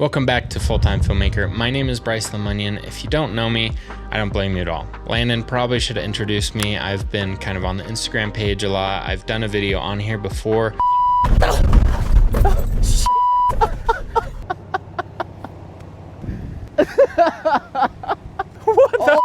Welcome back to Full-Time Filmmaker. My name is Bryce Lemunion. If you don't know me, I don't blame you at all. Landon probably should have introduced me. I've been kind of on the Instagram page a lot. I've done a video on here before. What the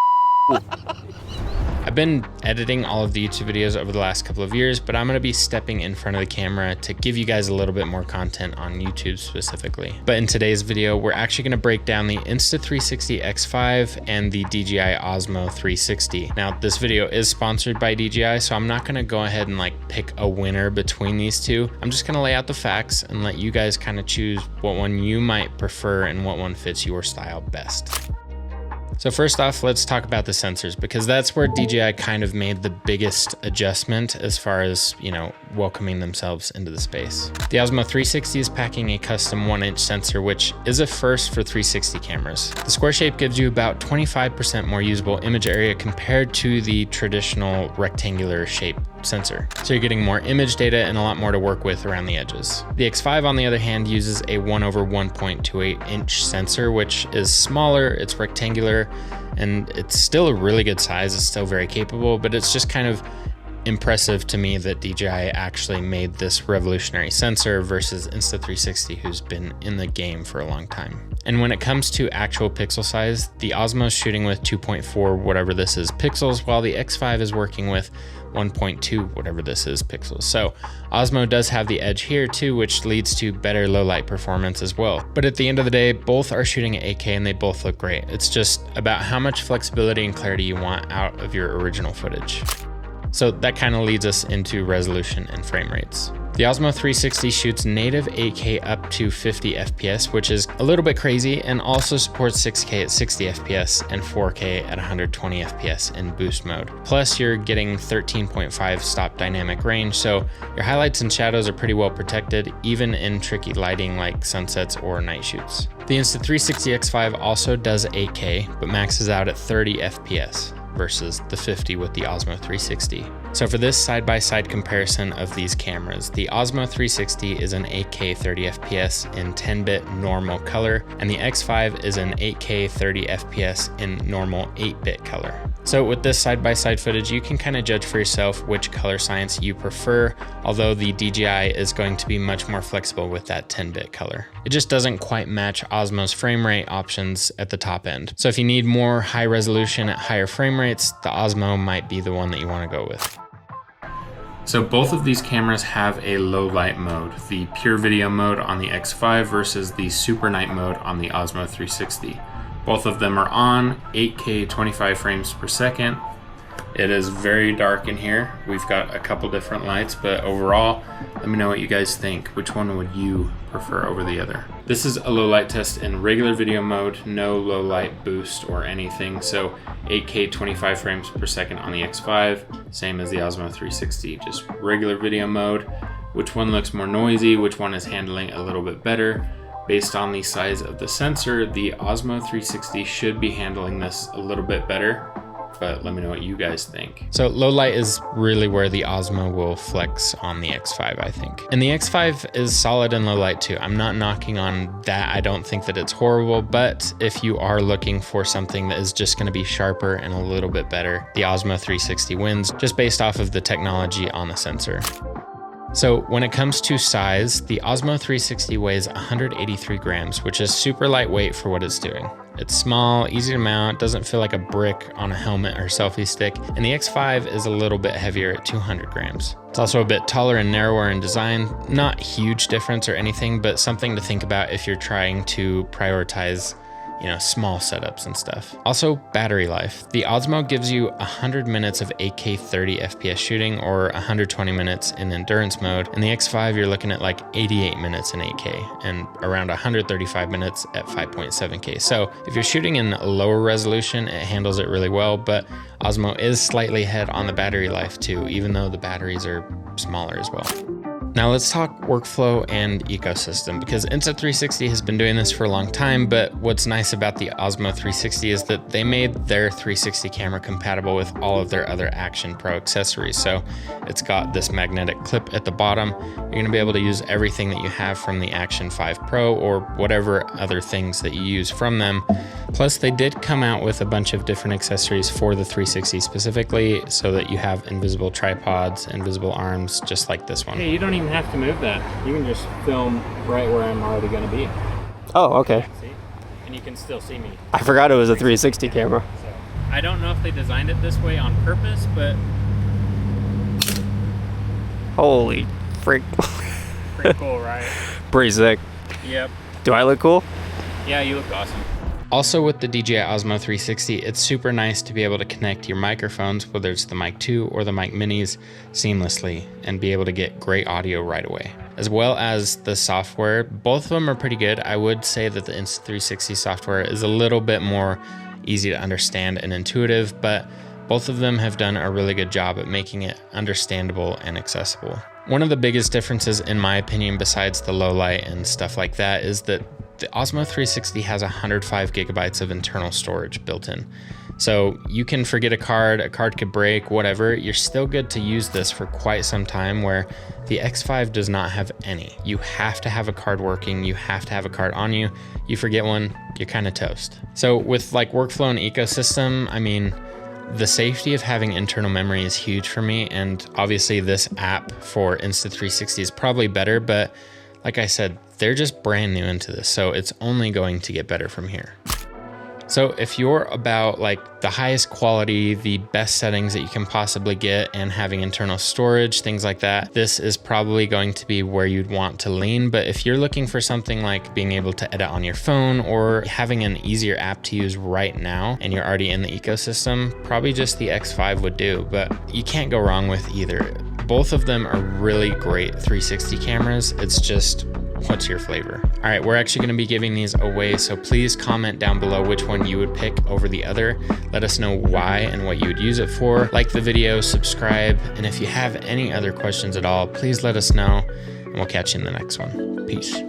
I've been editing all of the YouTube videos over the last couple of years, but I'm gonna be stepping in front of the camera to give you guys a little bit more content on YouTube specifically. But in today's video, we're actually gonna break down the Insta360 X5 and the DJI Osmo 360. Now, this video is sponsored by DJI, so I'm not gonna go ahead and pick a winner between these two. I'm just gonna lay out the facts and let you guys kind of choose what one you might prefer and what one fits your style best. So first off, let's talk about the sensors, because that's where DJI kind of made the biggest adjustment as far as, welcoming themselves into the space. The Osmo 360 is packing a custom 1-inch sensor, which is a first for 360 cameras. The square shape gives you about 25% more usable image area compared to the traditional rectangular shape sensor. So you're getting more image data and a lot more to work with around the edges. The X5, on the other hand, uses a 1/1.28-inch sensor, which is smaller, it's rectangular, and it's still a really good size. It's still very capable, but it's just kind of impressive to me that DJI actually made this revolutionary sensor versus Insta360, who's been in the game for a long time. And when it comes to actual pixel size, the Osmo's shooting with 2.4 whatever this is pixels, while the X5 is working with 1.2 whatever this is pixels. So Osmo does have the edge here too, which leads to better low light performance as well. But at the end of the day, both are shooting at 8K and they both look great. It's just about how much flexibility and clarity you want out of your original footage. So that kind of leads us into resolution and frame rates. The Osmo 360 shoots native 8K up to 50 FPS, which is a little bit crazy, and also supports 6K at 60 FPS and 4K at 120 FPS in boost mode. Plus, you're getting 13.5 stop dynamic range, so your highlights and shadows are pretty well protected, even in tricky lighting like sunsets or night shoots. The Insta360 X5 also does 8K, but maxes out at 30 FPS. Versus the 50 with the Osmo 360. So for this side-by-side comparison of these cameras, the Osmo 360 is an 8K 30 FPS in 10-bit normal color, and the X5 is an 8K 30 FPS in normal 8-bit color. So with this side-by-side footage, you can kind of judge for yourself which color science you prefer, although the DJI is going to be much more flexible with that 10-bit color. It just doesn't quite match Osmo's frame rate options at the top end. So if you need more high resolution at higher frame rates, the Osmo might be the one that you want to go with. So both of these cameras have a low light mode, the pure video mode on the X5 versus the super night mode on the Osmo 360. Both of them are on 8K 25 frames per second. It is very dark in here. We've got a couple different lights, but overall, let me know what you guys think. Which one would you prefer over the other? This is a low light test in regular video mode, no low light boost or anything. So 8K 25 frames per second on the X5, same as the Osmo 360, just regular video mode. Which one looks more noisy? Which one is handling a little bit better? Based on the size of the sensor, the Osmo 360 should be handling this a little bit better, but let me know what you guys think. So low light is really where the Osmo will flex on the X5, I think. And the X5 is solid in low light too. I'm not knocking on that. I don't think that it's horrible, but if you are looking for something that is just gonna be sharper and a little bit better, the Osmo 360 wins just based off of the technology on the sensor. So when it comes to size, the Osmo 360 weighs 183 grams, which is super lightweight for what it's doing. It's small, easy to mount, doesn't feel like a brick on a helmet or selfie stick, and the X5 is a little bit heavier at 200 grams. It's also a bit taller and narrower in design, not huge difference or anything, but something to think about if you're trying to prioritize small setups and stuff. Also, battery life. The Osmo gives you 100 minutes of 8K 30 FPS shooting or 120 minutes in endurance mode. In the X5, you're looking at 88 minutes in 8K and around 135 minutes at 5.7K. So if you're shooting in a lower resolution, it handles it really well, but Osmo is slightly ahead on the battery life too, even though the batteries are smaller as well. Now let's talk workflow and ecosystem, because Insta360 has been doing this for a long time, but what's nice about the Osmo 360 is that they made their 360 camera compatible with all of their other Action Pro accessories. So it's got this magnetic clip at the bottom. You're gonna be able to use everything that you have from the Action 5 Pro or whatever other things that you use from them. Plus they did come out with a bunch of different accessories for the 360 specifically, so that you have invisible tripods, invisible arms, just like this one. Hey, you don't even have to move that. You can just film right where I'm already gonna be. Oh, okay. See? And you can still see me. I forgot it was a 360 camera. So, I don't know if they designed it this way on purpose, but Holy freak. pretty cool, right? Pretty sick. Yep. Do I look cool? Yeah, you look awesome. Also with the DJI Osmo 360, it's super nice to be able to connect your microphones, whether it's the Mic 2 or the Mic Minis, seamlessly and be able to get great audio right away. As well as the software, both of them are pretty good. I would say that the Insta360 software is a little bit more easy to understand and intuitive, but both of them have done a really good job at making it understandable and accessible. One of the biggest differences, in my opinion, besides the low light and stuff like that, is that the Osmo 360 has 105 gigabytes of internal storage built in. So you can forget a card could break, whatever, you're still good to use this for quite some time, where the X5 does not have any. You have to have a card working, you have to have a card on you. You forget one, you're kind of toast. So with like workflow and ecosystem, I mean, the safety of having internal memory is huge for me, and obviously this app for Insta360 is probably better, but like I said, they're just brand new into this, so it's only going to get better from here. So if you're about like the highest quality, the best settings that you can possibly get and having internal storage, things like that, this is probably going to be where you'd want to lean. But if you're looking for something like being able to edit on your phone or having an easier app to use right now and you're already in the ecosystem, probably just the X5 would do, but you can't go wrong with either. Both of them are really great 360 cameras. It's just, what's your flavor? All right, we're actually gonna be giving these away, so please comment down below which one you would pick over the other. Let us know why and what you would use it for. Like the video, subscribe, and if you have any other questions at all, please let us know, and we'll catch you in the next one. Peace.